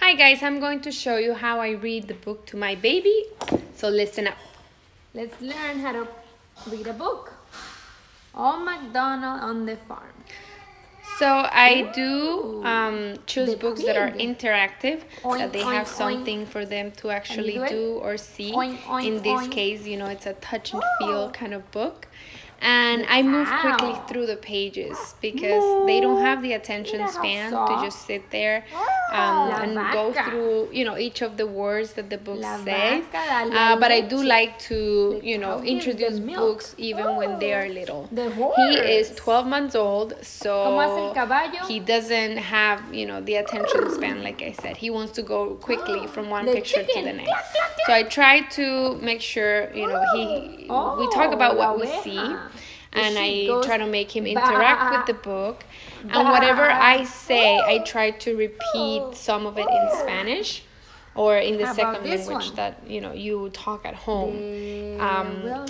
Hi guys, I'm going to show you how I read the book to my baby. So listen up. Let's learn how to read a book. Old MacDonald on the Farm. So I do choose books that are interactive, that they have something for them to actually do or see. In this case, you know, it's a touch and feel kind of book. And I move quickly through the pages because they don't have the attention span to just sit there and go through, you know, each of the words that the books say. But I do like to, you know, introduce books even when they are little. He is 12 months old, so he doesn't have, you know, the attention span, like I said. He wants to go quickly from one picture to the next. So I try to make sure, you know, we talk about what we see. And I try to make him interact with the book. And whatever I say, I try to repeat some of it in Spanish or in the second language that, you know, you talk at home.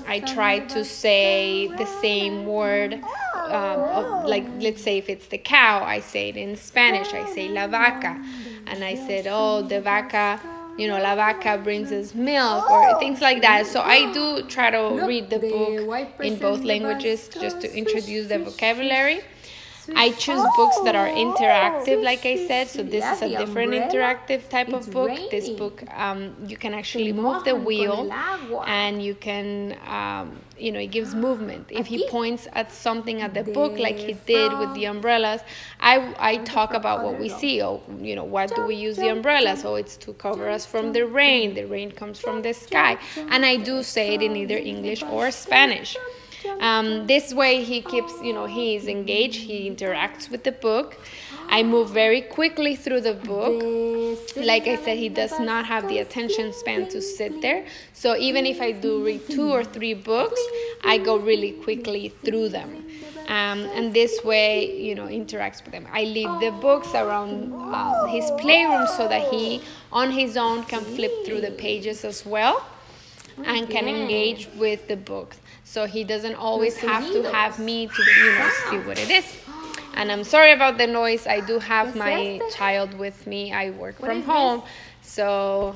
I try to say the same word, like let's say if it's the cow, I say it in Spanish. I say la vaca. And I said, oh, the vaca, you know, la vaca brings us milk or things like that. So I do try to read the book in both languages just to introduce the vocabulary. I choose books that are interactive, like I said. So this is a different interactive type of book. This book, you can actually move the wheel and you can, you know, it gives movement. If he points at something at the book, like he did with the umbrellas, I talk about what we see. Oh, you know, what do we use the umbrella? So it's to cover us from the rain. The rain comes from the sky. And I do say it in either English or Spanish. This way he keeps, you know, he is engaged, he interacts with the book. I move very quickly through the book. Like I said, he does not have the attention span to sit there. So even if I do read 2 or 3 books, I go really quickly through them. And this way, you know, interacts with them. I leave the books around his playroom so that he, on his own, can flip through the pages as well and can engage with the book. So he doesn't always have to have me to, you know, see what it is. And I'm sorry about the noise. I do have my child with me. I work from home. So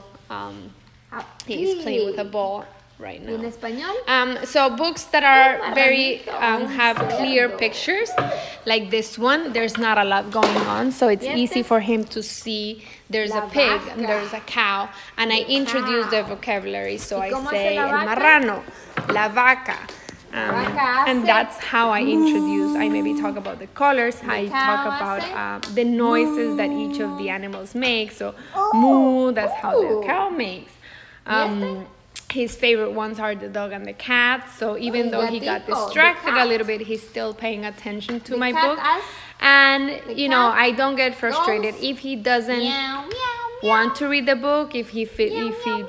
he's playing with a ball right now. So books that are very have clear pictures, like this one, there's not a lot going on, so it's easy for him to see. There's a pig and there's a cow, and I introduce the vocabulary. So I say el marrano, la vaca, and that's how I introduce. I maybe talk about the colors. I talk about the noises that each of the animals make. So moo, that's how the cow makes. His favorite ones are the dog and the cat. So even though he got distracted a little bit, he's still paying attention to my book. And, you know, I don't get frustrated if he doesn't want to read the book, if he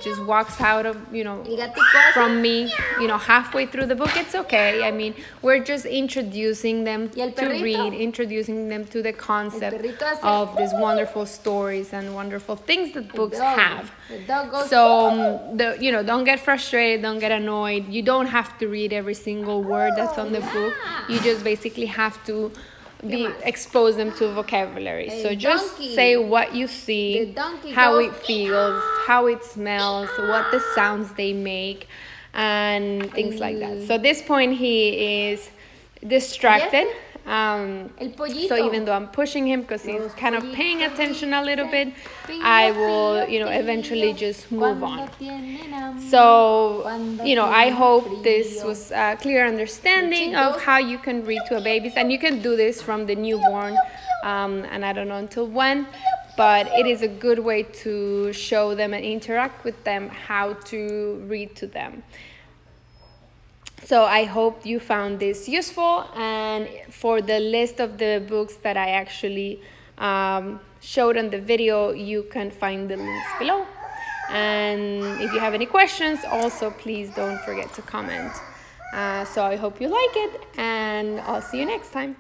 just walks out of, you know, from me, you know, halfway through the book, it's okay. I mean, we're just introducing them to read, introducing them to the concept of these wonderful stories and wonderful things that books have. So, you know, don't get frustrated, don't get annoyed. You don't have to read every single word that's on the book. You just basically have to expose them to vocabulary. So just say what you see, how it feels, how it smells, what the sounds they make, and things like that. So at this point he is distracted. So even though I'm pushing him because he's kind of paying attention a little bit, I will, you know, eventually just move on. So, you know, I hope this was a clear understanding of how you can read to a baby. And you can do this from the newborn, and I don't know until when, but it is a good way to show them and interact with them how to read to them. So I hope you found this useful, and for the list of the books that I actually showed on the video, you can find the links below. And if you have any questions, also please don't forget to comment. So I hope you like it, and I'll see you next time.